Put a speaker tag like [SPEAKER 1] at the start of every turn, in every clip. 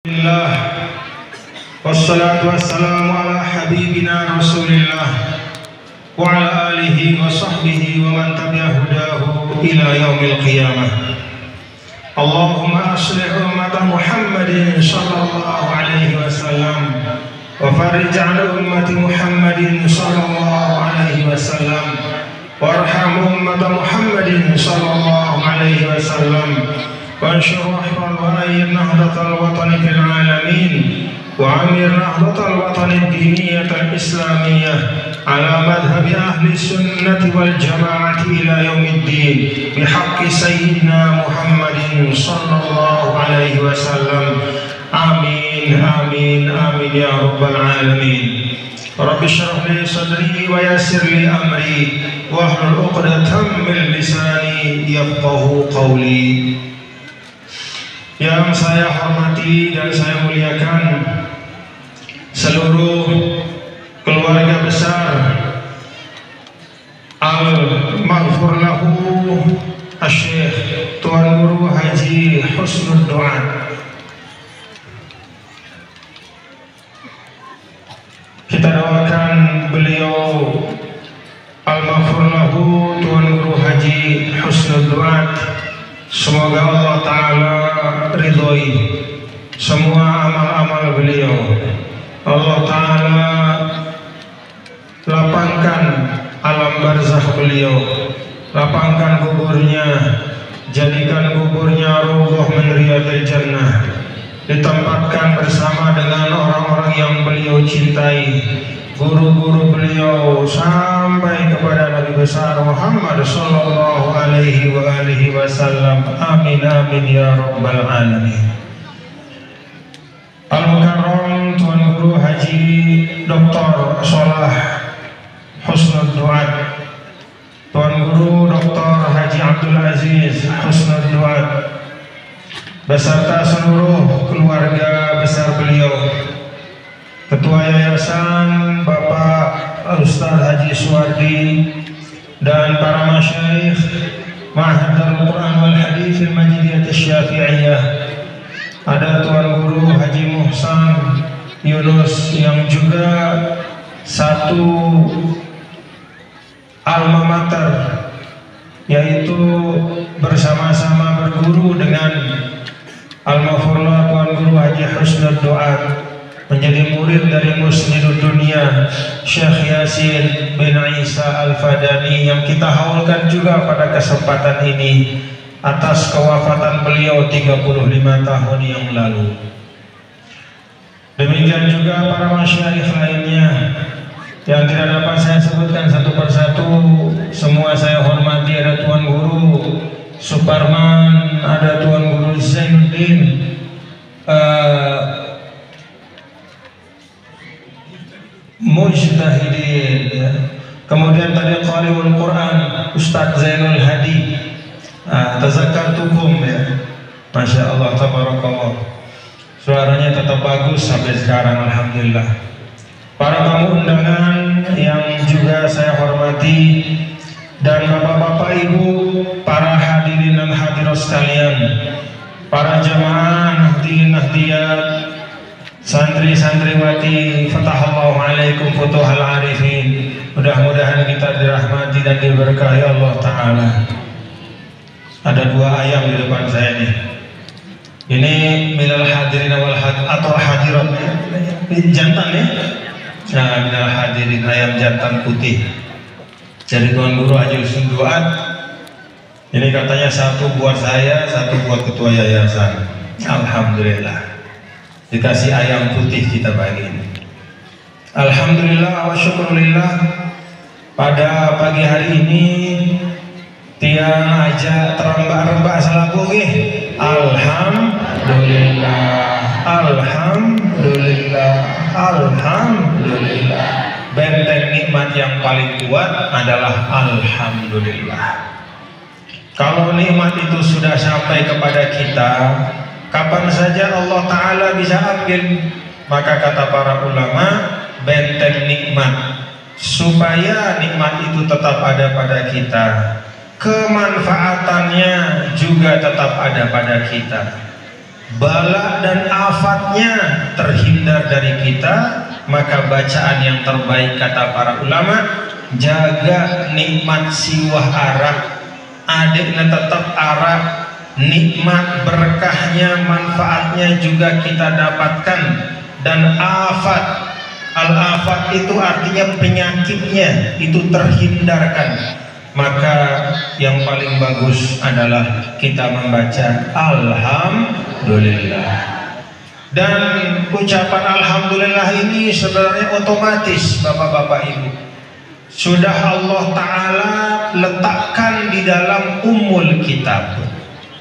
[SPEAKER 1] Alhamdulillah wassalatu wassalamu ala habibina rasulillah wa ala alihi wa sahbihi wa man tabi'a hudahu ila yaumil qiyamah. Allahumma aslih ummata Muhammadin sallallahu alaihi wasallam wa farij an ummati Muhammadin sallallahu alaihi wasallam warham ummata Muhammadin sallallahu alaihi wasallam وانشر واحفظ وأيد نهضة الوطن في العالمين وعمر نهضة الوطن الدينية الإسلامية على مذهب أهل السنة والجماعة إلى يوم الدين بحق سيدنا محمد صلى الله عليه وسلم. آمين آمين آمين يا رب العالمين. رب اشرح لي صدري ويسر لي أمري واحلل عقدة من لساني يفقهوا قولي. Yang saya hormati dan saya muliakan seluruh keluarga besar Al-Maghfur Lahu Asy-Syaikh Tuan Guru Haji Husnul Duat. Kita doakan beliau Al-Maghfur Lahu Tuan Guru Haji Husnul Duat, semoga Allah Ta'ala ridhoi semua amal-amal beliau. Allah Ta'ala lapangkan alam barzakh beliau, lapangkan kuburnya, jadikan kuburnya rawdah min riyadil jannah, ditempatkan bersama dengan orang-orang yang beliau cintai, guru-guru beliau sampai kepada Nabi besar Muhammad sallallahu alaihi wa alihi wasallam. Amin amin ya rabbal alamin. Al-Mukarram Tuan Guru Haji Dr. Shalah Husnul Duat, Tuan Guru Dr. Haji Abdul Aziz Husnul Duat beserta seluruh keluarga besar beliau, Ketua Yayasan Bapak Ustaz Haji Suwardi dan para masyayikh Ma'had Al-Quran wal Hadits Al-Majidiyah Asy-Syafi'iyah. Ada Tuan Guru Haji Muhsan Yunus yang juga satu alma mater, yaitu bersama-sama berguru dengan Al-Maghfur Lahu Tuan Guru Haji Husnul Duat, menjadi murid dari Musnidud Dunia Syekh Yasin bin Isa Al-Fadani, yang kita haulkan juga pada kesempatan ini atas kewafatan beliau 35 tahun yang lalu. Demikian juga para masyayikh lainnya yang tidak dapat saya sebutkan satu persatu, semua saya hormati. Ada Tuan Guru Suparman, ada Tuan Guru Zainuddin, Mujtahidin, kemudian tadi Qari'ul Quran Ustadz Zainul Hadi, Tazakkartukum ya, Masya Allah tabarakallah, suaranya tetap bagus sampai sekarang alhamdulillah. Para tamu undangan yang juga saya hormati, dan bapak-bapak ibu, para hadirin dan hadirat sekalian, para jamaah nahdien nahdiyat, santri-santriwati, fatahallahu alaikum futuhal arifin. Mudah-mudahan kita dirahmati dan diberkahi Allah Ta'ala. Ada dua ayam di depan saya nih. Ini minal hadirin wal atau hadirat jantan ya. Nah, minal hadirin ayam jantan putih. Jadi Tuan Guru Haji Husnul Duat, ini katanya satu buat saya, satu buat ketua yayasan. Alhamdulillah, dikasih ayam putih kita bagi ini. Alhamdulillah wa syukurillah. Pada pagi hari ini tiang aja terembak-rembak salaku nggih. Alhamdulillah, alhamdulillah, alhamdulillah. Benteng nikmat yang paling kuat adalah alhamdulillah. Kalau nikmat itu sudah sampai kepada kita, kapan saja Allah Ta'ala bisa ambil. Maka kata para ulama, benteng nikmat, supaya nikmat itu tetap ada pada kita, kemanfaatannya juga tetap ada pada kita. bala dan afatnya terhindar dari kita. Maka bacaan yang terbaik kata para ulama, jaga nikmat siwah arak, adiknya tetap arak, nikmat berkahnya, manfaatnya juga kita dapatkan. Dan afat, al-afat itu artinya penyakitnya itu terhindarkan. Maka yang paling bagus adalah kita membaca alhamdulillah. Dan ucapan alhamdulillah ini sebenarnya otomatis Bapak-bapak Ibu, sudah Allah Ta'ala letakkan di dalam ummul kitab,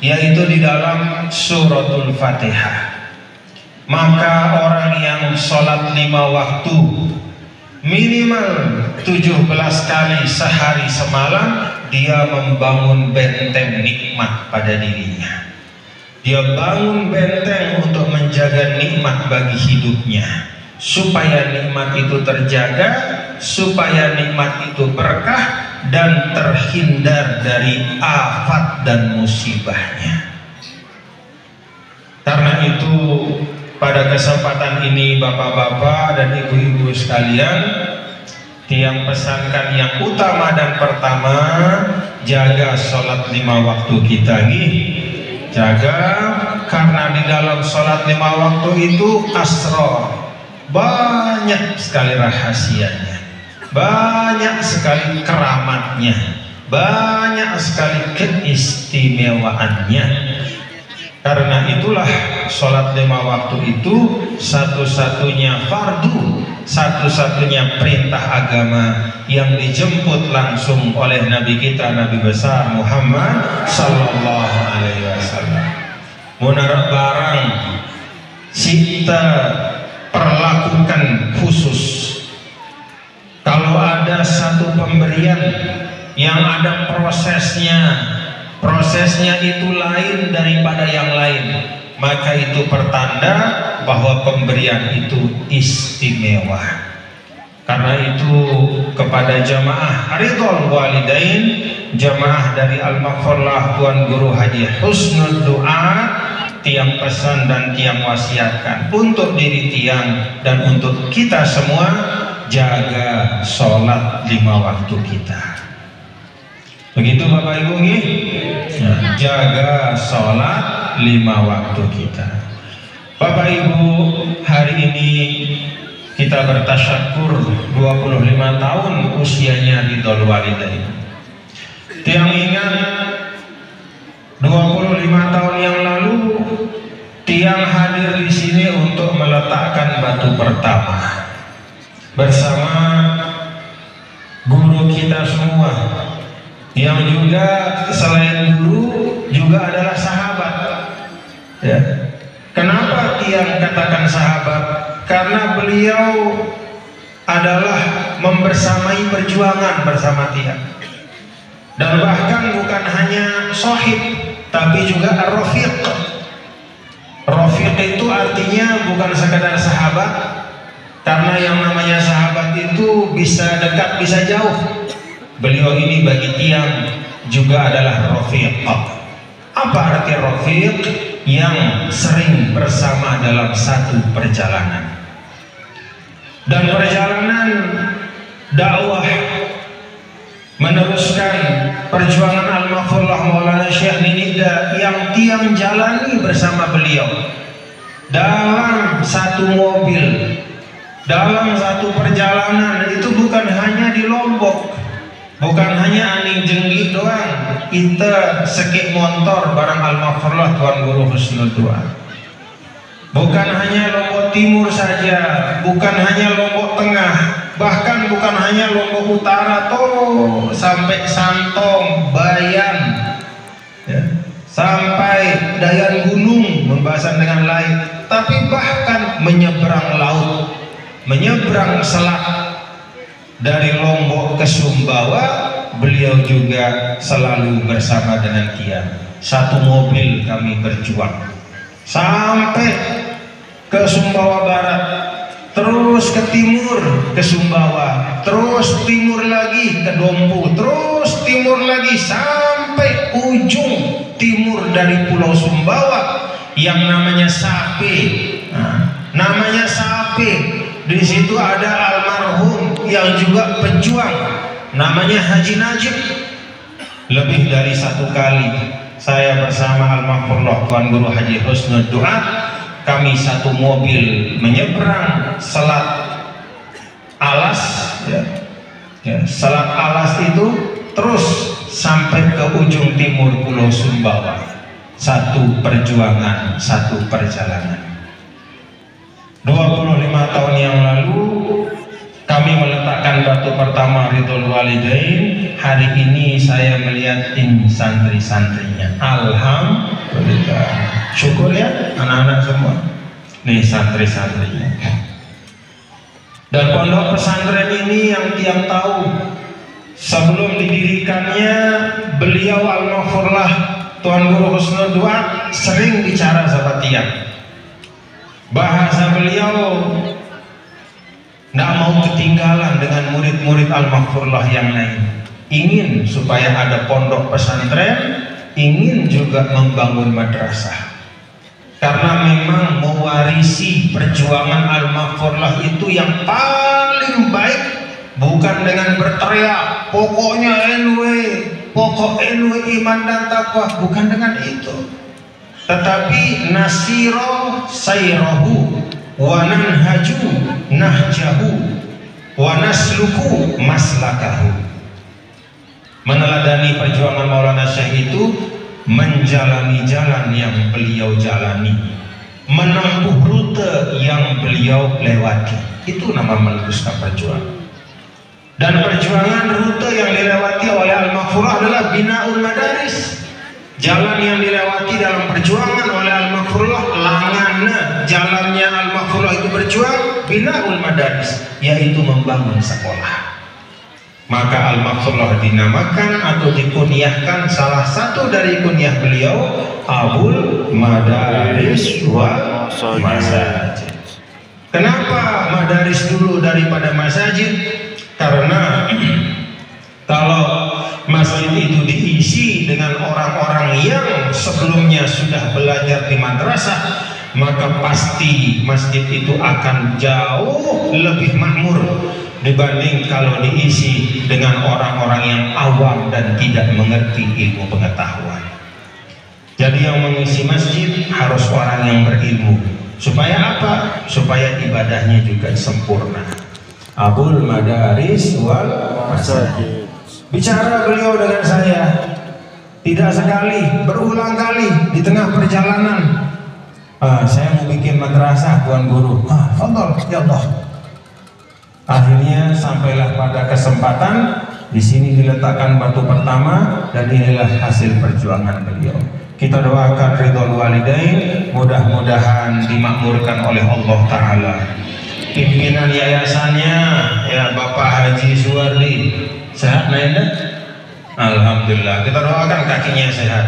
[SPEAKER 1] yaitu di dalam suratul Fatihah. Maka orang yang sholat 5 waktu minimal 17 kali sehari semalam, dia membangun benteng nikmat pada dirinya. Dia bangun benteng untuk menjaga nikmat bagi hidupnya, supaya nikmat itu terjaga, supaya nikmat itu berkah dan terhindar dari afat dan musibahnya. Karena itu pada kesempatan ini Bapak-bapak dan Ibu-ibu sekalian, Tiang pesankan yang utama dan pertama, jaga sholat 5 waktu kita nih. Jaga, karena di dalam sholat 5 waktu itu asrar, banyak sekali rahasianya, banyak sekali keramatnya, banyak sekali keistimewaannya. Karena itulah sholat 5 waktu itu satu-satunya fardu, satu-satunya perintah agama yang dijemput langsung oleh Nabi kita, Nabi besar Muhammad Sallallahu Alaihi Wasallam. Munarak barang kita perlakukan khusus. Kalau ada satu pemberian yang ada prosesnya itu lain daripada yang lain, maka itu pertanda bahwa pemberian itu istimewa. Karena itu kepada jamaah Ridhol Walidain, jamaah dari Al-Maghfurlah Tuan Guru Haji Husnul Doa, Tiang pesan dan Tiang wasiatkan untuk diri Tiang dan untuk kita semua, jaga sholat 5 waktu kita. Begitu Bapak Ibu nih, jaga sholat 5 waktu kita. Bapak Ibu, hari ini kita bertasyakur 25 tahun usianya Ridhol Walidain. Tiang ingat 25 tahun yang lalu Tiang hadir di sini untuk meletakkan batu pertama bersama guru kita semua, yang juga selain guru juga adalah sahabat. Ya. Kenapa Tiang katakan sahabat? Karena beliau adalah membersamai perjuangan bersama Tiang, dan bahkan bukan hanya sohib tapi juga ar-rafiq. Rafiq itu artinya bukan sekadar sahabat, karena yang namanya sahabat itu bisa dekat bisa jauh. Beliau ini bagi Tiang juga adalah rafiq. Apa arti rafiq? Yang sering bersama dalam satu perjalanan. Dan perjalanan dakwah meneruskan perjuangan Al-Maghfurlah Maulana Syekh Ninida yang Tiang jalani bersama beliau dalam satu mobil, dalam satu perjalanan. Itu bukan hanya di Lombok, bukan hanya Aning Jenggit doang, kita sekik motor bareng Al-Maghfurlah Tuan Guru Husnul Doa. Bukan hanya Lombok Timur saja, bukan hanya Lombok Tengah, bahkan bukan hanya Lombok Utara, sampai Santong, Bayan, ya, sampai Dayan Gunung, membahasan dengan lain, tapi bahkan menyeberang laut, menyeberang selat dari Lombok ke Sumbawa. Beliau juga selalu bersama dengan Tiang. Satu mobil kami berjuang sampai ke Sumbawa Barat, terus ke timur ke Sumbawa, terus timur lagi ke Dompu, terus timur lagi sampai ujung timur dari Pulau Sumbawa, yang namanya sapi. Namanya sapi. Di situ ada almarhum yang juga pejuang, namanya Haji Najib. Lebih dari 1 kali saya bersama almarhum Tuan Guru Haji Husnud Du'a, kami satu mobil menyeberang Selat Alas, Selat Alas itu terus sampai ke ujung timur Pulau Sumbawa. Satu perjuangan, satu perjalanan. 25 tahun yang lalu kami meletakkan batu pertama Ridhul Walidain. Hari ini saya melihat tim santri-santrinya. Alhamdulillah. Syukur ya anak-anak semua. Nih santri-santrinya. Dan pondok pesantren ini yang tiang tahu, sebelum didirikannya beliau almarhumlah Tuan Guru Husnud Du'a sering bicara sama tiang. Bahasa beliau tidak mau ketinggalan dengan murid-murid al-maghfurlah yang lain. Ingin supaya ada pondok pesantren, ingin juga membangun madrasah. Karena memang mewarisi perjuangan al-maghfurlah itu yang paling baik, bukan dengan berteriak pokoknya NW, pokok NW iman dan takwa, bukan dengan itu. Tetapi nasiro sayrahu wa nanhaju nahjahu wa nasluku maslakahu. Meneladani perjuangan Maulana Syekh itu, menjalani jalan yang beliau jalani, menempuh rute yang beliau lewati. Itu nama meluruskan perjuangan. Dan perjuangan rute yang dilewati oleh Al-Maghfurah adalah binaul madaris. Jalan yang dilewati dalam perjuangan oleh Al-Maghfurah, langana jalannya Al-Maghfurah itu berjuang, binaul madaris, yaitu membangun sekolah. Maka Al-Maghfurah dinamakan atau dikunyahkan, salah satu dari kunyah beliau Abul Madaris wa Masajid. Kenapa madaris dulu daripada masajid? Karena kalau masjid itu diisi dengan orang-orang yang sebelumnya sudah belajar di madrasah, maka pasti masjid itu akan jauh lebih makmur dibanding kalau diisi dengan orang-orang yang awam dan tidak mengerti ilmu pengetahuan. Jadi yang mengisi masjid harus orang yang berilmu. Supaya apa? Supaya ibadahnya juga sempurna. Abul Madaris wal Masajid. Bicara beliau dengan saya tidak sekali, berulang kali di tengah perjalanan. Saya mau bikin madrasah Tuan Guru. Fadhol ya Allah. Akhirnya sampailah pada kesempatan di sini diletakkan batu pertama, dan inilah hasil perjuangan beliau. Kita doakan Ridhul Walidain, mudah-mudahan dimakmurkan oleh Allah Ta'ala. Pimpinan yayasannya ya Bapak Haji Suwardi, sehat Nainda? Alhamdulillah. Kita doakan kakinya sehat,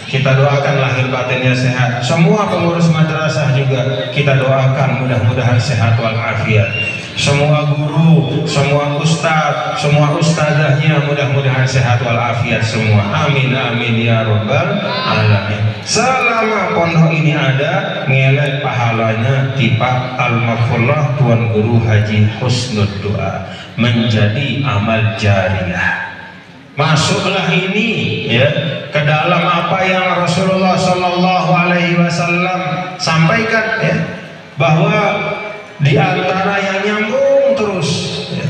[SPEAKER 1] kita doakan lahir batinnya sehat. Semua pengurus madrasah juga kita doakan mudah-mudahan sehat walafiat. Semua guru, semua ustadz, semua ustadzahnya mudah-mudahan sehat walafiat semua. Amin amin ya rabbal alamin. Selama pondok ini ada, ngelak pahalanya tipak Al-Maghfurah Tuan Guru Haji Husnud Du'a menjadi amal jariyah. Masuklah ini ya ke dalam apa yang Rasulullah Sallallahu Alaihi Wasallam sampaikan ya, bahwa di antara yang nyambung terus ya,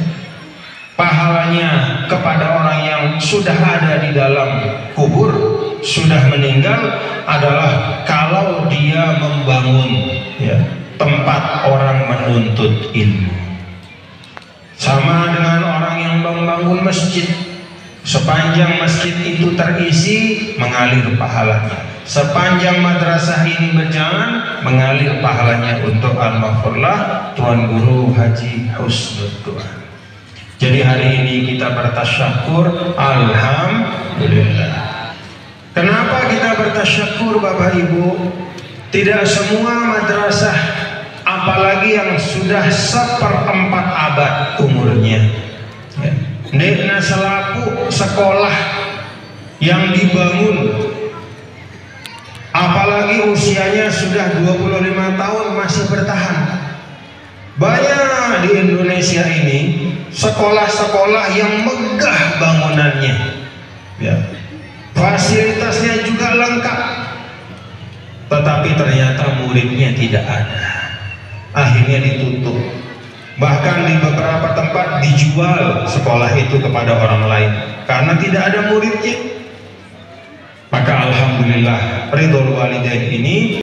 [SPEAKER 1] pahalanya kepada orang yang sudah ada di dalam kubur, sudah meninggal, adalah kalau dia membangun ya, tempat orang menuntut ilmu. Sama dengan orang yang membangun masjid, sepanjang masjid itu terisi mengalir pahalanya. Sepanjang madrasah ini berjalan mengalir pahalanya untuk Al-Maghfurlah Tuan Guru Haji Husnud Du'a. Jadi hari ini kita bertasyakur, alhamdulillah. Kenapa kita bertasyakur Bapak Ibu? Tidak semua madrasah, apalagi yang sudah 1/4 abad umurnya, Dekna selaku sekolah yang dibangun apalagi usianya sudah 25 tahun masih bertahan. Banyak di Indonesia ini sekolah-sekolah yang megah bangunannya, ya, fasilitasnya juga lengkap, tetapi ternyata muridnya tidak ada. Akhirnya ditutup, bahkan di beberapa tempat dijual sekolah itu kepada orang lain karena tidak ada muridnya. Maka alhamdulillah ridhol walidain ini